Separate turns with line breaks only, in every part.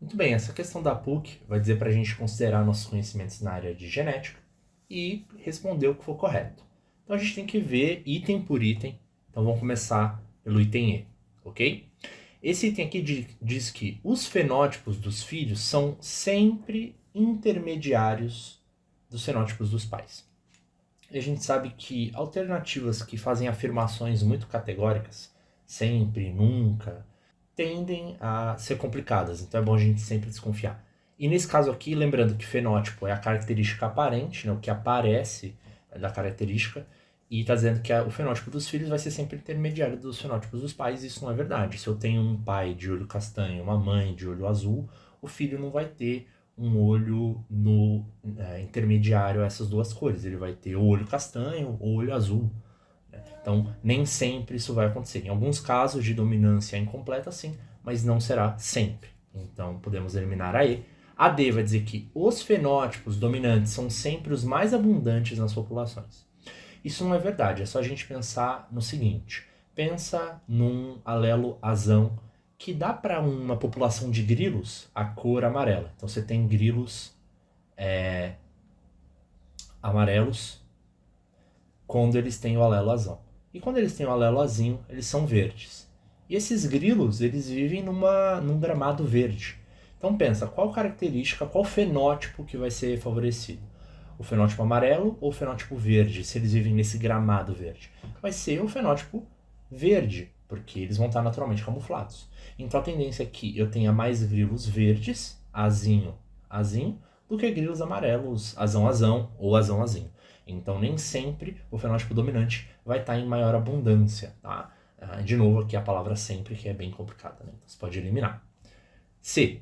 Muito bem, essa questão da PUC vai dizer para a gente considerar nossos conhecimentos na área de genética e responder o que for correto. Então a gente tem que ver item por item. Então vamos começar pelo item E, ok? Esse item aqui diz que os fenótipos dos filhos são sempre intermediários dos fenótipos dos pais. E a gente sabe que alternativas que fazem afirmações muito categóricas, sempre, nunca, tendem a ser complicadas. Então é bom a gente sempre desconfiar. E nesse caso aqui, lembrando que fenótipo é a característica aparente, né, o que aparece da característica, e está dizendo que o fenótipo dos filhos vai ser sempre intermediário dos fenótipos dos pais. Isso não é verdade. Se eu tenho um pai de olho castanho, uma mãe de olho azul, o filho não vai ter um olho intermediário a essas duas cores. Ele vai ter o olho castanho ou olho azul. Então, nem sempre isso vai acontecer. Em alguns casos de dominância incompleta, sim, mas não será sempre. Então, podemos eliminar a E. A D vai dizer que os fenótipos dominantes são sempre os mais abundantes nas populações. Isso não é verdade, é só a gente pensar no seguinte. Pensa num alelo azão que dá para uma população de grilos a cor amarela. Então, você tem grilos amarelos quando eles têm o alelo azão. E quando eles têm o alelo azinho, eles são verdes. E esses grilos, eles vivem num gramado verde. Então pensa, qual característica, qual fenótipo que vai ser favorecido? O fenótipo amarelo ou o fenótipo verde, se eles vivem nesse gramado verde? Vai ser o fenótipo verde, porque eles vão estar naturalmente camuflados. Então a tendência é que eu tenha mais grilos verdes, azinho, azinho, do que grilos amarelos, azão, azão ou azão, azinho. Então, nem sempre o fenótipo dominante vai estar em maior abundância, tá? De novo, aqui a palavra sempre, que é bem complicada, né? Então, você pode eliminar. C.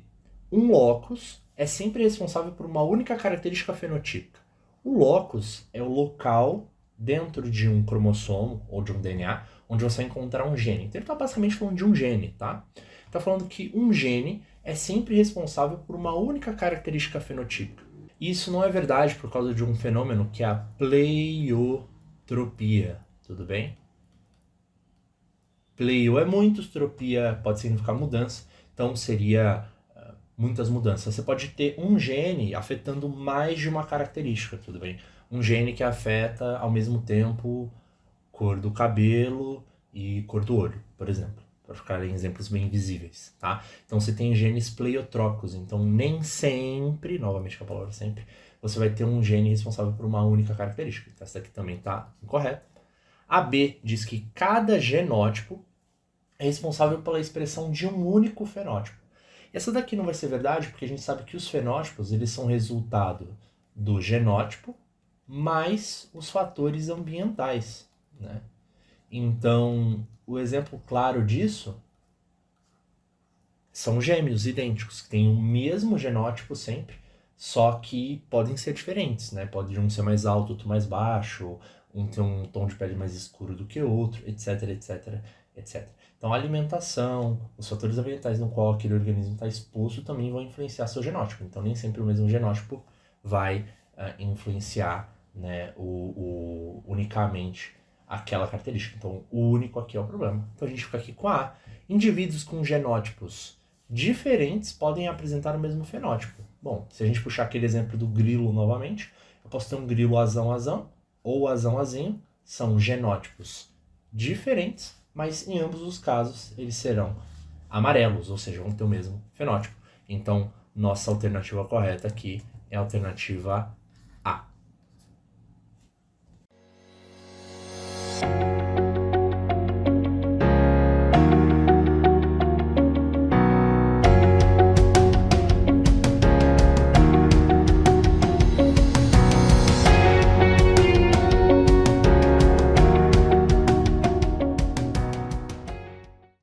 Um locus é sempre responsável por uma única característica fenotípica. O locus é o local dentro de um cromossomo ou de um DNA onde você vai encontrar um gene. Então, ele está basicamente falando de um gene, tá? Está falando que um gene é sempre responsável por uma única característica fenotípica. E isso não é verdade por causa de um fenômeno que é a pleiotropia, tudo bem? Pleio é muitos, tropia pode significar mudança, então seria muitas mudanças. Você pode ter um gene afetando mais de uma característica, tudo bem? Um gene que afeta ao mesmo tempo cor do cabelo e cor do olho, por exemplo, para ficarem exemplos bem visíveis, tá? Então você tem genes pleiotrópicos, então nem sempre, novamente com a palavra sempre, você vai ter um gene responsável por uma única característica. Então essa aqui também está incorreta. A B diz que cada genótipo é responsável pela expressão de um único fenótipo. Essa daqui não vai ser verdade porque a gente sabe que os fenótipos eles são resultado do genótipo mais os fatores ambientais, né? Então, o exemplo claro disso são gêmeos idênticos, que têm o mesmo genótipo sempre, só que podem ser diferentes, né? Pode um ser mais alto, outro mais baixo, um ter um tom de pele mais escuro do que o outro, etc, etc, etc. Então, a alimentação, os fatores ambientais no qual aquele organismo está exposto também vão influenciar seu genótipo. Então, nem sempre o mesmo genótipo vai influenciar, né, unicamente aquela característica. Então, o único aqui é o problema. Então, a gente fica aqui com A. Indivíduos com genótipos diferentes podem apresentar o mesmo fenótipo. Bom, se a gente puxar aquele exemplo do grilo novamente, eu posso ter um grilo azão-azão ou azão-azinho. São genótipos diferentes, mas em ambos os casos eles serão amarelos, ou seja, vão ter o mesmo fenótipo. Então, nossa alternativa correta aqui é a alternativa